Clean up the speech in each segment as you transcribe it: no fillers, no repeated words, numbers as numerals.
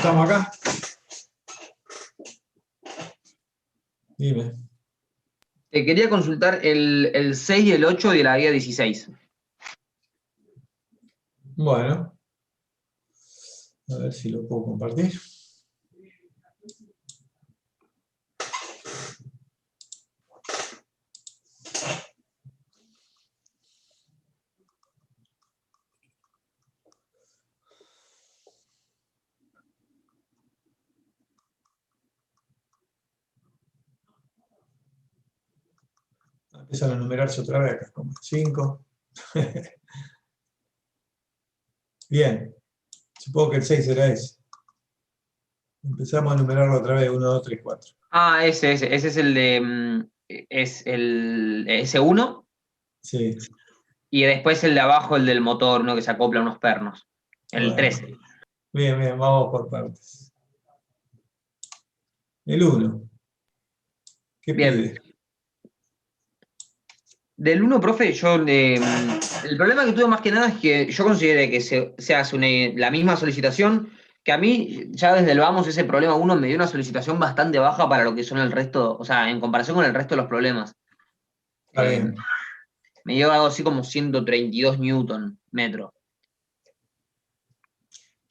estamos acá. Dime. Te quería consultar el 6 y el 8 de la guía 16. Bueno, a ver si lo puedo compartir. Empiezan a numerarse otra vez, acá, como 5. Bien, supongo que el 6 será ese. Empezamos a numerarlo otra vez, 1, 2, 3, 4. Ah, ese es el de... es el S1 Sí, y después el de abajo, el del motor, ¿no? Que se acopla a unos pernos. El bueno. 13. Bien, bien, vamos por partes. El 1. ¿Qué Bien. pide? Del 1, profe, el problema que tuve más que nada es que yo consideré que se hace la misma solicitación, que a mí, ya desde el vamos, ese problema 1 me dio una solicitación bastante baja para lo que son el resto, o sea, en comparación con el resto de los problemas. Está Eh, bien. Me dio algo así como 132 newton metro.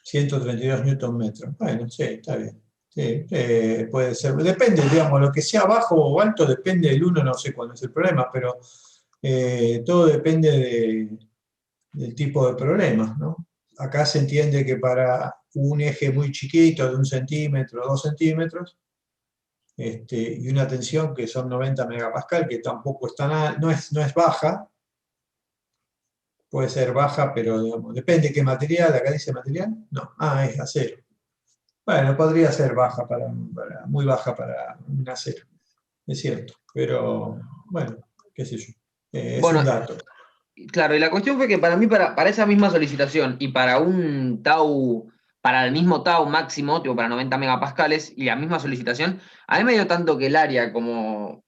132 newton metros. Bueno, sí, está bien. Sí, puede ser. Depende, digamos, lo que sea bajo o alto depende del 1, no sé cuál es el problema, pero todo depende del tipo de problemas, ¿no? Acá se entiende que para un eje muy chiquito, de 1 centímetro, 2 centímetros, y una tensión que son 90 megapascal, que tampoco está no es baja, puede ser baja, pero digamos, depende qué material, acá dice material, no, es acero. Bueno, podría ser baja muy baja para un acero, es cierto, pero bueno, qué sé yo, es un Bueno, dato. claro, y la cuestión fue que para mí, para esa misma solicitación y para un tau, para el mismo tau máximo, tipo para 90 megapascales, y la misma solicitación, a mí me dio tanto que el área como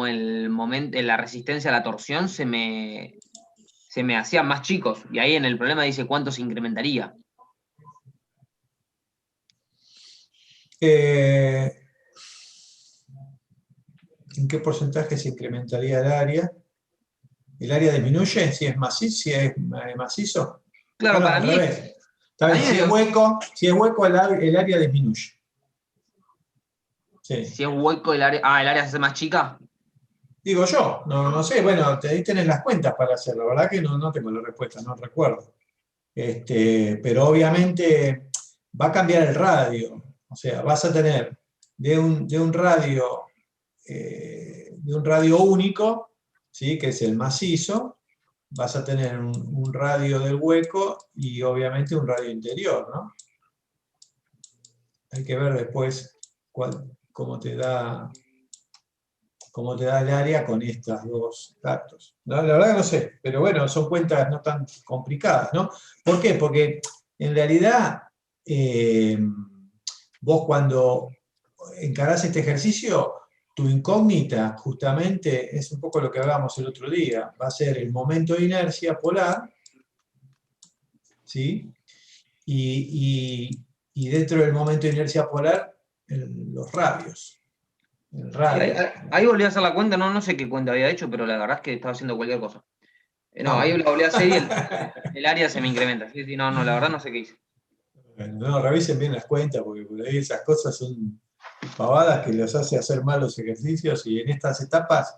el momento, la resistencia a la torsión se me hacían más chicos. Y ahí en el problema dice cuánto se incrementaría. Eh, ¿En qué porcentaje se incrementaría el área? ¿El área disminuye si es macizo? Ah, Claro, no, para al mí, revés. Está a bien, mí me dio, si es hueco el área disminuye. Sí. si es hueco el área se hace más chica. Digo yo, no sé, bueno, ahí tenés las cuentas para hacerlo, la verdad que no tengo la respuesta, no recuerdo. Pero obviamente va a cambiar el radio, o sea, vas a tener de un radio único, ¿sí? Que es el macizo, vas a tener un radio del hueco y obviamente un radio interior, ¿no? Hay que ver después cómo te da el área con estos dos datos. ¿No? La verdad que no sé, pero bueno, son cuentas no tan complicadas, ¿no? ¿Por qué? Porque en realidad vos cuando encarás este ejercicio, tu incógnita justamente es un poco lo que hablábamos el otro día, va a ser el momento de inercia polar, ¿sí? Y dentro del momento de inercia polar, los radios, el Sí, ahí, radio. ahí volví a hacer la cuenta, no sé qué cuenta había hecho, pero la verdad es que estaba haciendo cualquier cosa. No, ahí Vamos. la volví a hacer y el área se me incrementa. Sí, sí, no, la verdad no sé qué hice. Bueno, no, revisen bien las cuentas, porque por ahí esas cosas son pavadas que los hace hacer mal los ejercicios y en estas etapas,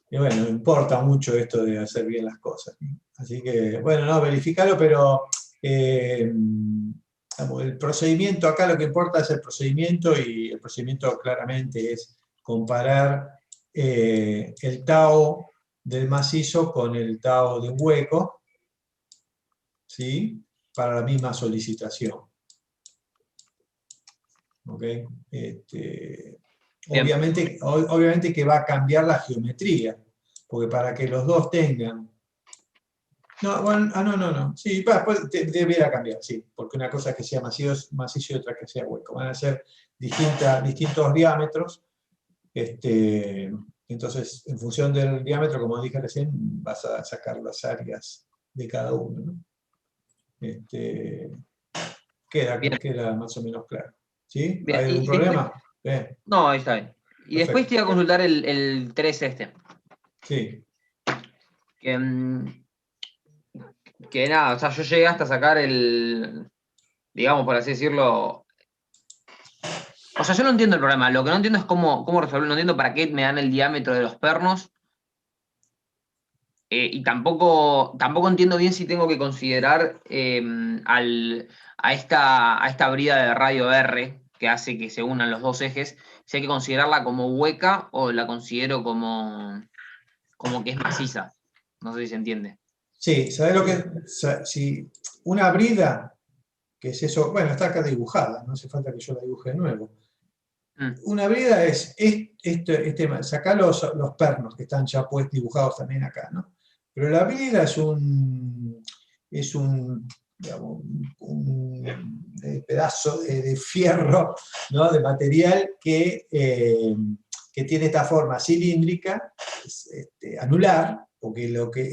y bueno, no importa mucho esto de hacer bien las cosas. Así que, bueno, no, verificarlo, pero el procedimiento, acá lo que importa es el procedimiento y el procedimiento claramente es comparar el tau del macizo con el tau de un hueco, ¿sí? Para la misma solicitación. ¿Okay? Bien. Obviamente que va a cambiar la geometría, porque para que los dos tengan... No, bueno, no. Sí, pues debería cambiar, sí, porque una cosa es que sea macizo y otra que sea hueco. Van a ser distintos diámetros. Entonces, en función del diámetro, como dije recién, vas a sacar las áreas de cada uno, ¿no? Bien, queda más o menos claro. ¿Sí? bien. ¿Hay algún Y después, problema? Bien, no, ahí está bien. Y después perfecto. te iba a consultar el 3 este. Sí, Que, que nada, o sea, yo llegué hasta sacar digamos, por así decirlo. O sea, yo no entiendo el problema. Lo que no entiendo es cómo resolverlo. No entiendo para qué me dan el diámetro de los pernos. Y tampoco entiendo bien si tengo que considerar a esta brida de radio R que hace que se unan los dos ejes, si hay que considerarla como hueca o la considero como que es maciza. No sé si se entiende. sí, ¿sabes lo que? Si una brida, que es eso, bueno, está acá dibujada, no hace falta que yo la dibuje de nuevo. Mm, Una brida sacá los pernos que están ya pues dibujados también acá, ¿no? Pero la brida es un, digamos, un pedazo de fierro, ¿no? De material que tiene esta forma cilíndrica, anular, porque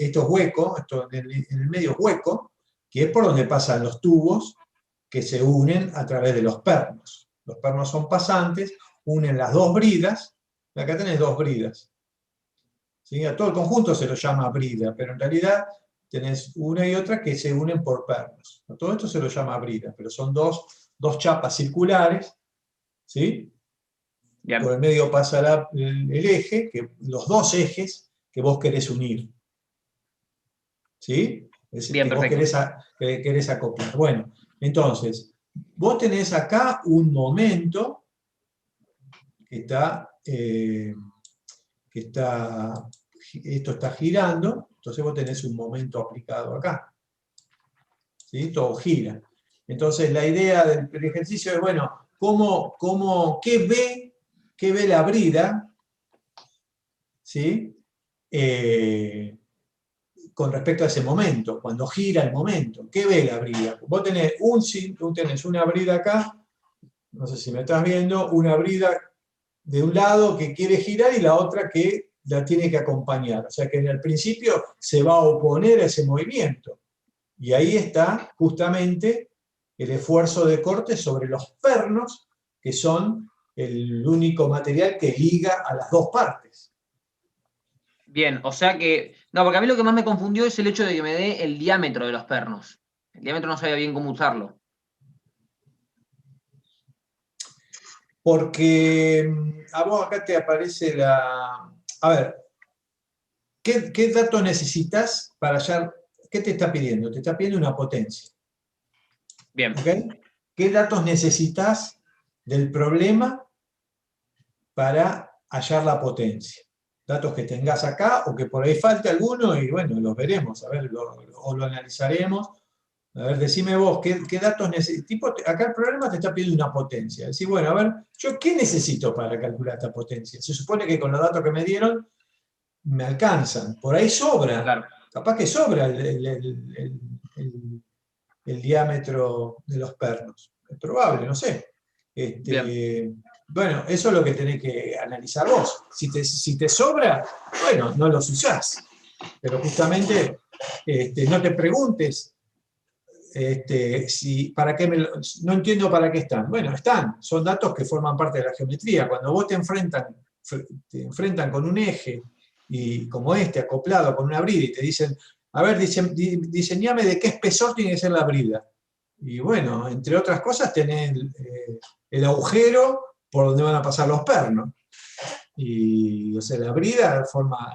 esto es hueco, esto en el medio es hueco, que es por donde pasan los tubos que se unen a través de los pernos. Los pernos son pasantes, unen las dos bridas, acá tenés dos bridas. ¿Sí? A todo el conjunto se lo llama brida, pero en realidad tenés una y otra que se unen por pernos. A todo esto se lo llama brida, pero son dos chapas circulares, ¿sí? Por bien, el medio pasa el eje, los dos ejes que vos querés unir, ¿sí? bien, Que vos perfecto. querés acoplar. Bueno, entonces, vos tenés acá un momento que esto está girando, entonces vos tenés un momento aplicado acá, ¿sí? Todo gira. Entonces la idea del ejercicio es, bueno, qué ve la brida, ¿sí? Eh, con respecto a ese momento, cuando gira el momento, ¿qué ve la brida? Vos tenés una brida acá, no sé si me estás viendo, una brida de un lado que quiere girar y la otra que la tiene que acompañar. O sea que en el principio se va a oponer a ese movimiento. Y ahí está justamente el esfuerzo de corte sobre los pernos, que son el único material que liga a las dos partes. Bien, o sea que. No, porque a mí lo que más me confundió es el hecho de que me dé el diámetro de los pernos. El diámetro no sabía bien cómo usarlo. Porque a vos acá te aparece A ver, ¿qué datos necesitas para hallar? ¿Qué te está pidiendo? Te está pidiendo una potencia. Bien, ¿Ok? ¿Qué datos necesitas del problema para hallar la potencia? Datos que tengas acá o que por ahí falte alguno y bueno, los veremos, a ver, o lo analizaremos. A ver, decime vos, ¿qué datos necesitas? Acá el problema te está pidiendo una potencia. Decís, bueno, a ver, ¿yo qué necesito para calcular esta potencia? Se supone que con los datos que me dieron me alcanzan. Por ahí sobra, claro. capaz que sobra el diámetro de los pernos. Es probable, no sé. Bien, Bueno, eso es lo que tenés que analizar vos. Si te sobra, bueno, no los usás. Pero justamente no te preguntes para qué no entiendo para qué están. Bueno, están, son datos que forman parte de la geometría. Cuando vos te enfrentan con un eje y como acoplado con una brida y te dicen, a ver, diseñame de qué espesor tiene que ser la brida. Y bueno, entre otras cosas tenés el agujero por donde van a pasar los pernos. Y o sea, la brida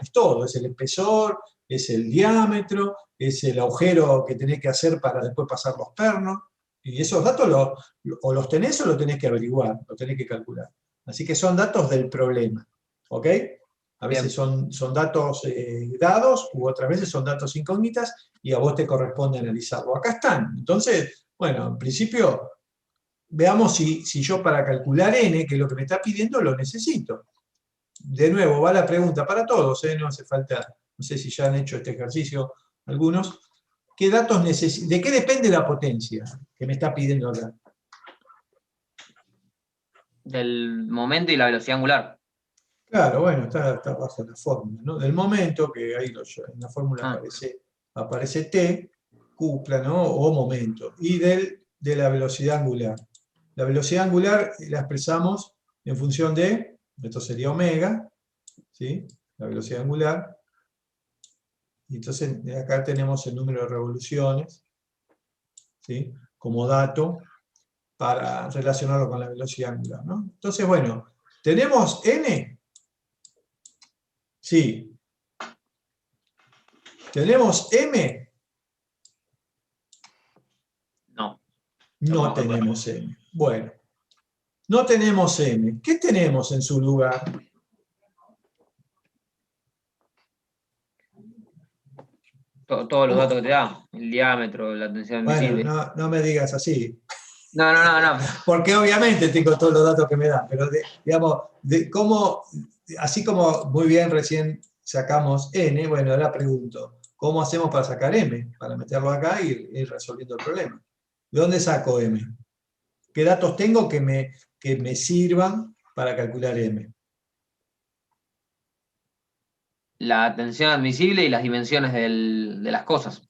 es todo, es el espesor, es el diámetro, es el agujero que tenés que hacer para después pasar los pernos. Y esos datos o los tenés o los tenés que averiguar, los tenés que calcular. Así que son datos del problema. ¿Ok? A veces bien. son datos dados u otras veces son datos incógnitas y a vos te corresponde analizarlo. Acá están. Entonces, bueno, en principio, veamos si yo para calcular n, que es lo que me está pidiendo, lo necesito. De nuevo, va la pregunta para todos, no hace falta, no sé si ya han hecho este ejercicio algunos. ¿Qué datos ¿De qué depende la potencia que me está pidiendo acá? Del momento y la velocidad angular. Claro, bueno, está bajo la fórmula, ¿no? Del momento, que ahí en la fórmula Ah, aparece T, cupla, ¿no? O momento. Y del de la velocidad angular. La velocidad angular la expresamos en función de, esto sería omega, ¿sí? La velocidad angular. Y entonces acá tenemos el número de revoluciones, ¿sí? Como dato para relacionarlo con la velocidad angular, ¿no? Entonces, bueno, ¿tenemos n? Sí. ¿Tenemos m? No. No tenemos m. Bueno, no tenemos m. ¿Qué tenemos en su lugar? Todos los ¿Cómo? datos que te da, el diámetro, la tensión Bueno, admisible. no me digas así, No, no, no, no. porque obviamente tengo todos los datos que me dan, pero digamos, de cómo, así como muy bien recién sacamos n, bueno, ahora pregunto, ¿cómo hacemos para sacar m? Para meterlo acá y ir resolviendo el problema. ¿De dónde saco m? ¿Qué datos tengo que me sirvan para calcular m? La tensión admisible y las dimensiones de las cosas,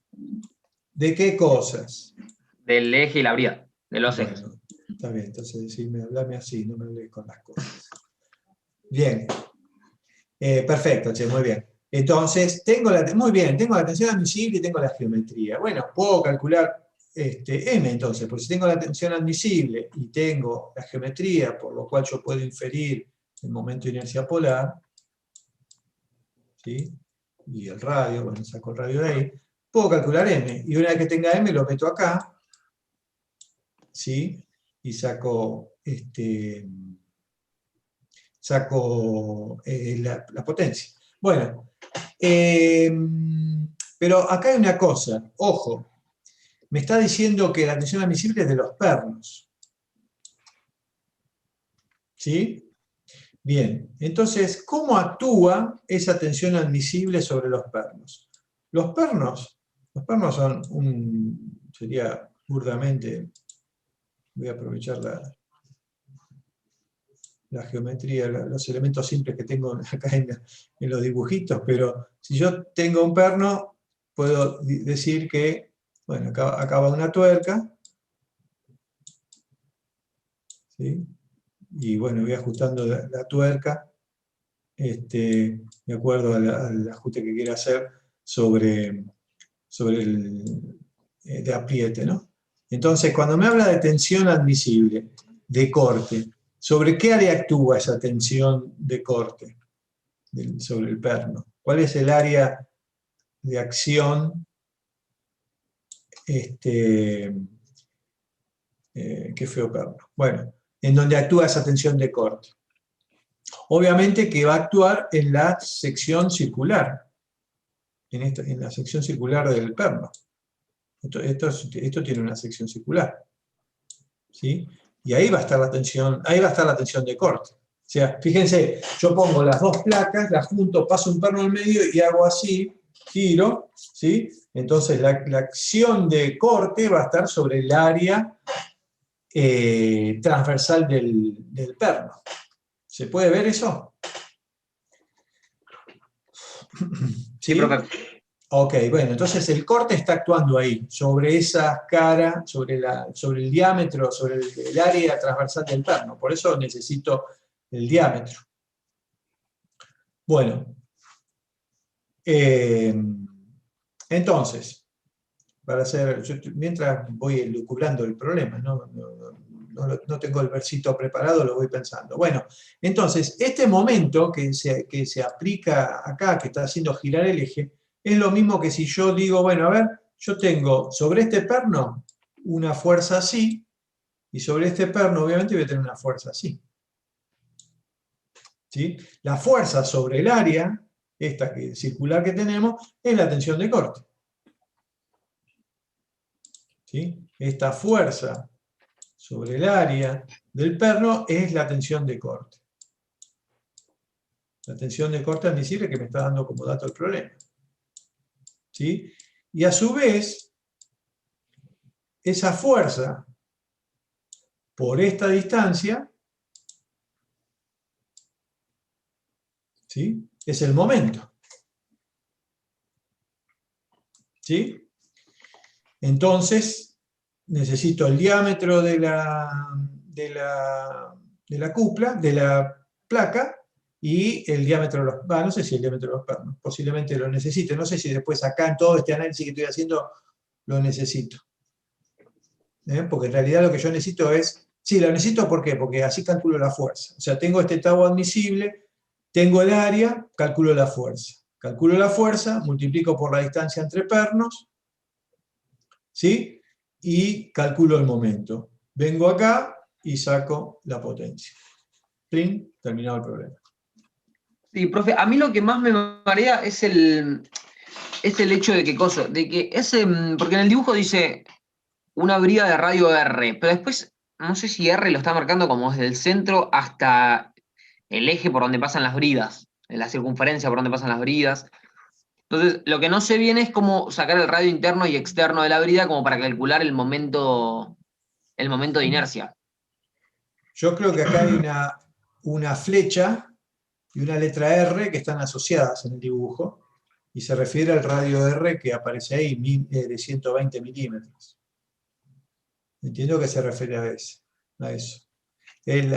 ¿De qué cosas? del eje y la brida, de los ejes. Bueno, está bien, entonces decime, hablame así, no me hables con las cosas. Bien, perfecto, che, muy bien. Entonces, muy bien, tengo la tensión admisible y tengo la geometría. Bueno, puedo calcular m entonces, porque si tengo la tensión admisible y tengo la geometría, por lo cual yo puedo inferir el momento de inercia polar, ¿sí? Y el radio, bueno, saco el radio de ahí, puedo calcular m, y una vez que tenga m lo meto acá, ¿sí? Y saco, la potencia. Bueno, pero acá hay una cosa, ojo, me está diciendo que la tensión admisible es de los pernos, ¿sí? Bien, entonces, ¿cómo actúa esa tensión admisible sobre los pernos? Los pernos son sería burdamente, voy a aprovechar la geometría, los elementos simples que tengo acá en los dibujitos, pero si yo tengo un perno, puedo decir que, bueno, acá va una tuerca, ¿sí? Y bueno, voy ajustando la tuerca, de acuerdo al ajuste que quiera hacer sobre el de apriete, ¿no? Entonces, cuando me habla de tensión admisible, de corte, ¿sobre qué área actúa esa tensión de corte sobre el perno? ¿Cuál es el área de acción qué feo perno? Bueno, en donde actúa esa tensión de corte. Obviamente que va a actuar en la sección circular, en la sección circular del perno. Esto tiene una sección circular, ¿sí? Y ahí va a estar la tensión de corte. O sea, fíjense, yo pongo las dos placas, las junto, paso un perno al medio y hago así, giro, ¿sí? Entonces la acción de corte va a estar sobre el área transversal del perno. ¿Se puede ver eso? Sí, ¿Sí? profe. Ok, bueno, entonces el corte está actuando ahí, sobre esa cara, sobre el diámetro, sobre el área transversal del perno. Por eso necesito el diámetro. Bueno, entonces, mientras voy elucubrando el problema, no tengo el versito preparado, lo voy pensando. Bueno, entonces, este momento que se aplica acá, que está haciendo girar el eje, es lo mismo que si yo digo, bueno, a ver, yo tengo sobre este perno una fuerza así, y sobre este perno obviamente voy a tener una fuerza así. ¿Sí? La fuerza sobre el área, esta circular que tenemos, es la tensión de corte. ¿Sí? Esta fuerza sobre el área del perno es la tensión de corte. La tensión de corte admisible que me está dando como dato el problema. ¿Sí? Y a su vez, esa fuerza por esta distancia, ¿sí? Es el momento. ¿Sí? Entonces, necesito el diámetro de la cupla, de la placa, y el diámetro de los, no sé si el diámetro de los pernos, posiblemente lo necesite, no sé si después acá en todo este análisis que estoy haciendo lo necesito. Porque en realidad lo que yo necesito es, sí, lo necesito ¿por qué? Porque así calculo la fuerza. O sea, tengo este tau admisible, tengo el área, calculo la fuerza. Calculo la fuerza, multiplico por la distancia entre pernos, ¿sí? Y calculo el momento. Vengo acá y saco la potencia. ¡Pling! Terminado el problema. Sí, profe, a mí lo que más me marea es el hecho de que porque en el dibujo dice una brida de radio R, pero después no sé si R lo está marcando como desde el centro hasta el eje por donde pasan las bridas, en la circunferencia por donde pasan las bridas. Entonces, lo que no sé bien es cómo sacar el radio interno y externo de la brida como para calcular el momento de inercia. Yo creo que acá hay una flecha y una letra R que están asociadas en el dibujo, y se refiere al radio R que aparece ahí, de 120 milímetros. Entiendo que se refiere a eso.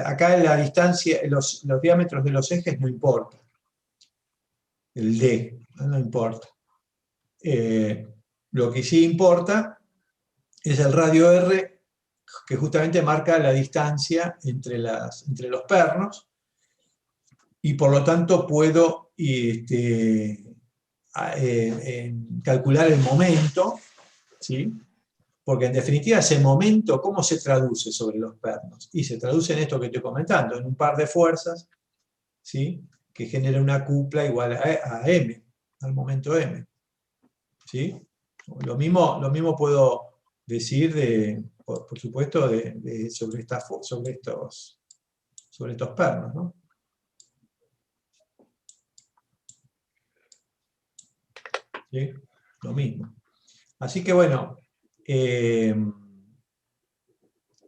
Acá la distancia, los diámetros de los ejes no importa. El D, no importa. Lo que sí importa es el radio R, que justamente marca la distancia entre los pernos, y por lo tanto puedo calcular el momento, ¿sí? Porque en definitiva ese momento, ¿cómo se traduce sobre los pernos? Y se traduce en esto que estoy comentando, en un par de fuerzas, ¿sí? Que genera una cupla igual a M, al momento M. ¿Sí? Lo mismo puedo decir, por supuesto, sobre estos pernos, ¿no? ¿Sí? Lo mismo. Así que bueno,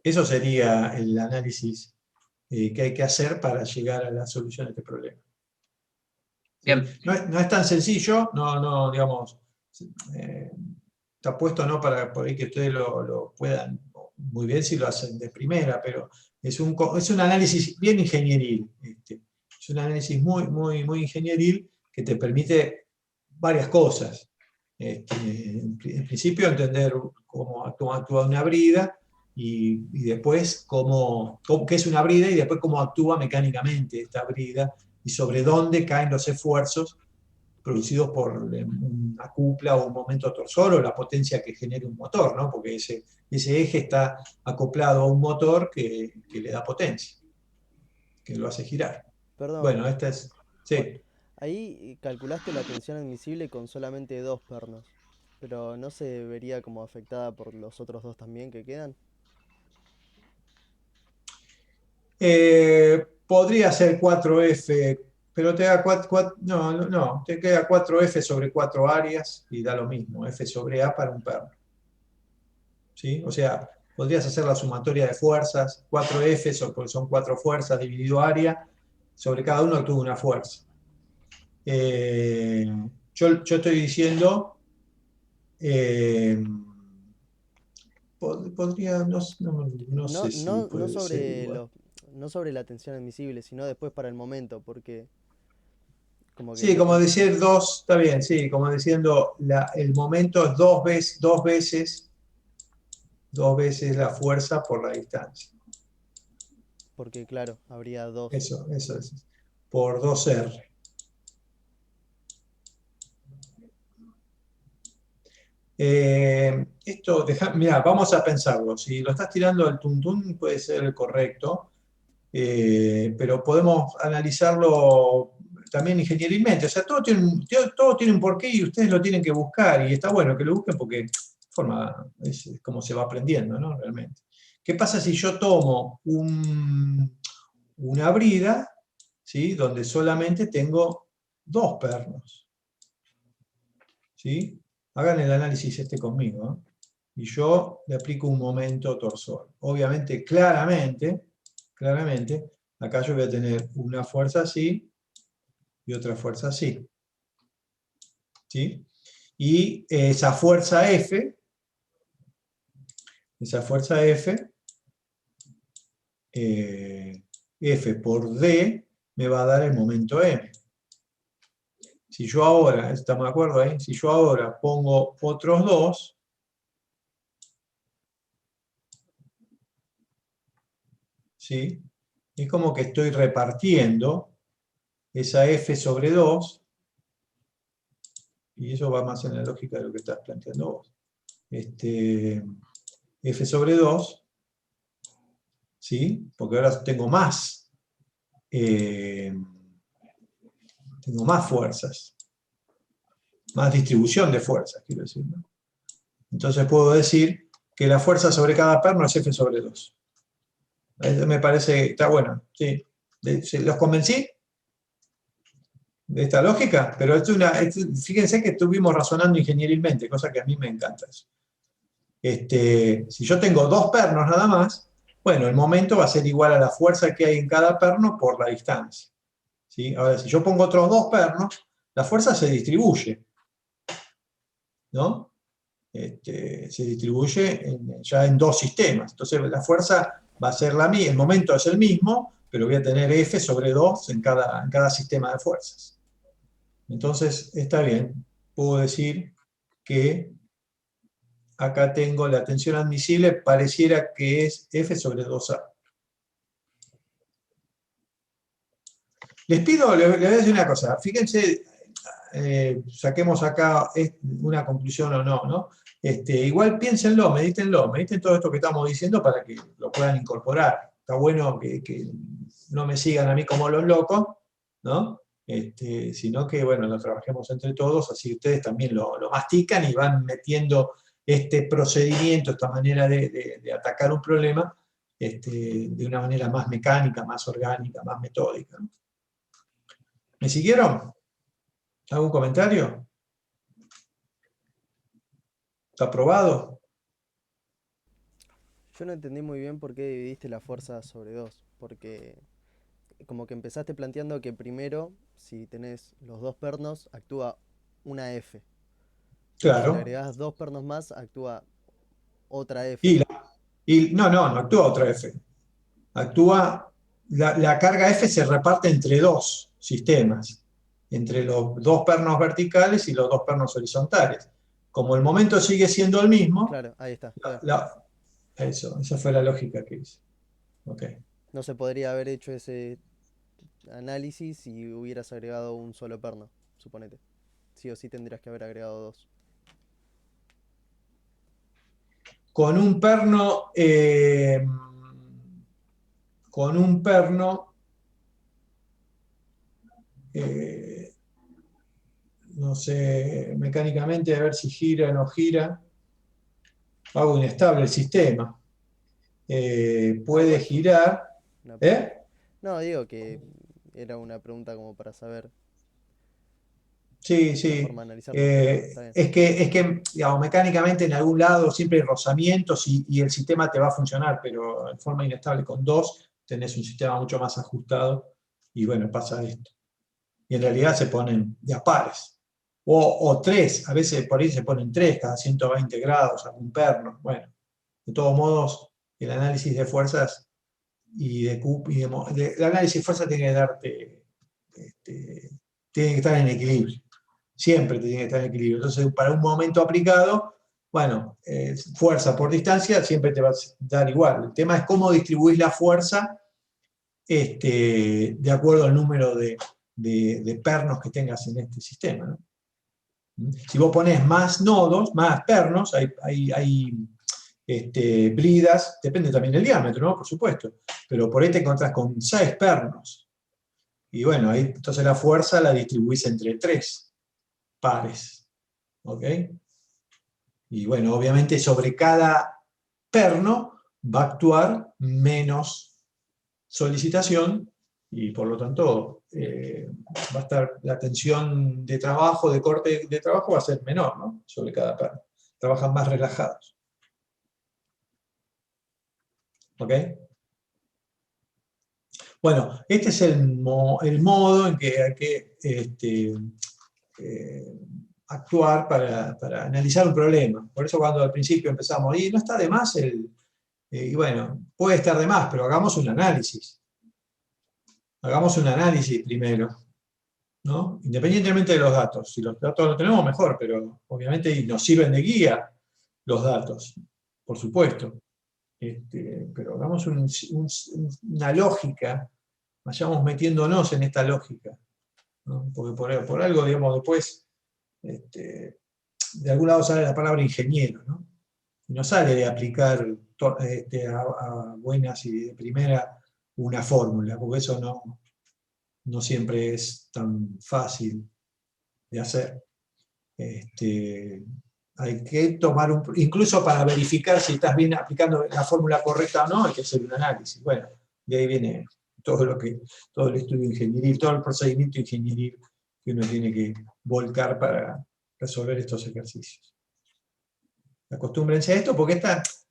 eso sería el análisis que hay que hacer para llegar a la solución de este problema. ¿Sí? Bien. No es tan sencillo, no, digamos, está puesto no para por ahí que ustedes lo puedan muy bien si lo hacen de primera, pero es un análisis bien ingenieril. Es un análisis muy, muy, muy ingenieril que te permite varias cosas. En principio entender cómo actúa una brida, y después qué es una brida, y después cómo actúa mecánicamente esta brida, y sobre dónde caen los esfuerzos producidos por una cupla o un momento torsor, o la potencia que genere un motor, ¿no? Porque ese eje está acoplado a un motor que le da potencia, que lo hace girar. Perdón, Bueno, esta es... Juan. Sí. Ahí calculaste la tensión admisible con solamente dos pernos, pero ¿no se vería como afectada por los otros dos también que quedan? Podría ser 4F, pero te da no, te queda 4F sobre 4 áreas y da lo mismo, F sobre A para un perno. ¿Sí? O sea, podrías hacer la sumatoria de fuerzas, 4F, porque son 4 fuerzas dividido área, sobre cada uno actúa una fuerza. Yo estoy diciendo, podría, no No, sé si no, no puede ser sobre igual. no sobre la tensión admisible, sino después para el momento, porque como que Sí, como decir dos, está bien, sí, como diciendo, el momento es dos veces la fuerza por la distancia. porque claro, habría dos. Eso es. Por 2R. Mira, vamos a pensarlo. Si lo estás tirando al tuntún, puede ser el correcto, pero podemos analizarlo también ingenierilmente. O sea, todo tiene un porqué y ustedes lo tienen que buscar, y está bueno que lo busquen porque es como se va aprendiendo, ¿no? Realmente. ¿Qué pasa si yo tomo una brida, ¿sí? Donde solamente tengo dos pernos? ¿Sí? Hagan el análisis conmigo, ¿eh? Y yo le aplico un momento torsor. Obviamente, claramente, acá yo voy a tener una fuerza así y otra fuerza así. ¿Sí? Y esa fuerza F esa fuerza F, F por D me va a dar el momento M. Si yo ahora, ¿estamos de acuerdo ahí? Si yo ahora pongo otros dos, ¿sí? Es como que estoy repartiendo esa F sobre 2, y eso va más en la lógica de lo que estás planteando vos. F sobre 2, ¿sí? Porque ahora tengo más fuerzas, más distribución de fuerzas, quiero decir, ¿no? Entonces puedo decir que la fuerza sobre cada perno es F sobre 2. Eso me parece, está bueno, ¿sí? ¿Los convencí de esta lógica? Pero fíjense que estuvimos razonando ingenierilmente, cosa que a mí me encanta eso. Si yo tengo dos pernos nada más, bueno, el momento va a ser igual a la fuerza que hay en cada perno por la distancia, ¿sí? Ahora, si yo pongo otros dos pernos, la fuerza se distribuye, ¿no? Se distribuye ya en dos sistemas. Entonces la fuerza va a ser la misma, el momento es el mismo, pero voy a tener F sobre 2 en cada sistema de fuerzas. Entonces, está bien, puedo decir que acá tengo la tensión admisible, pareciera que es F sobre 2A. Les pido, les voy a decir una cosa, fíjense, saquemos acá una conclusión o no, ¿no? Igual piénsenlo, mediten todo esto que estamos diciendo para que lo puedan incorporar. Está bueno que no me sigan a mí como los locos, ¿no? Sino que, bueno, lo trabajemos entre todos, así ustedes también lo mastican y van metiendo este procedimiento, esta manera de atacar un problema, de una manera más mecánica, más orgánica, más metódica, ¿no? ¿Me siguieron? ¿Algún comentario? ¿Está aprobado? Yo no entendí muy bien por qué dividiste la fuerza sobre 2, porque como que empezaste planteando que primero, si tenés los dos pernos, actúa una F. Y si le Claro. agregás dos pernos más, actúa otra F. Y, no actúa otra F. Actúa, la carga F se reparte entre dos sistemas, entre los dos pernos verticales y los dos pernos horizontales. Como el momento sigue siendo el mismo, Claro, ahí está. Está bien. esa fue la lógica que hice. Okay. No se podría haber hecho ese análisis si hubieras agregado un solo perno, suponete. Sí o sí tendrías que haber agregado dos. Con un perno, no sé, mecánicamente a ver si gira o no gira, hago inestable el sistema. Puede girar. Una ¿Eh? No, digo que era una pregunta como para saber Sí, la sí. forma de analizarlo, pero está bien. Es que, digamos, mecánicamente en algún lado siempre hay rozamientos y el sistema te va a funcionar, pero en forma inestable con dos tenés un sistema mucho más ajustado y bueno, pasa esto. Y en realidad se ponen de a pares. O tres, a veces por ahí se ponen tres cada 120 grados, algún perno. Bueno, de todos modos, el análisis de fuerzas y el análisis de fuerzas tiene que darte, tiene que estar en equilibrio. Siempre tiene que estar en equilibrio. Entonces, para un momento aplicado, bueno, fuerza por distancia siempre te va a dar igual. El tema es cómo distribuís la fuerza de acuerdo al número de pernos que tengas en este sistema, ¿no? Si vos ponés más nodos, más pernos, hay bridas, depende también del diámetro, ¿no? Por supuesto, pero por ahí te encontrás con 6 pernos. Y bueno, ahí entonces la fuerza la distribuís entre 3 pares. ¿Ok? Y bueno, obviamente sobre cada perno va a actuar menos solicitación y por lo tanto va a estar la tensión de trabajo, de corte de trabajo va a ser menor, ¿no? Sobre cada perno. Trabajan más relajados. ¿Ok? Bueno, este es el modo en que hay que actuar para analizar un problema. Por eso cuando al principio empezamos, y no está de más y bueno, puede estar de más, pero hagamos un análisis. Hagamos un análisis primero, ¿no? Independientemente de los datos. Si los datos los tenemos, mejor, pero obviamente nos sirven de guía los datos, por supuesto. Pero hagamos una lógica, vayamos metiéndonos en esta lógica, ¿no? Porque por algo, digamos, después, de algún lado sale la palabra ingeniero, ¿no? Y no sale de aplicar a buenas y de primera una fórmula, porque eso no siempre es tan fácil de hacer. Hay que tomar incluso para verificar si estás bien aplicando la fórmula correcta o no, hay que hacer un análisis. Bueno, de ahí viene todo el estudio ingenieril, todo el procedimiento ingenieril que uno tiene que volcar para resolver estos ejercicios. Acostúmbrense a esto porque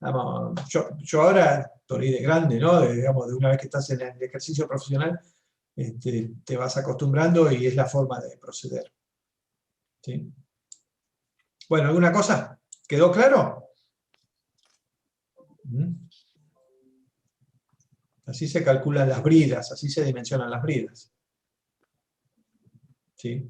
vamos, yo ahora, estoy de grande, ¿no? Digamos, de una vez que estás en el ejercicio profesional, te vas acostumbrando y es la forma de proceder. ¿Sí? Bueno, ¿alguna cosa? ¿Quedó claro? Así se calculan las bridas, así se dimensionan las bridas. ¿Sí?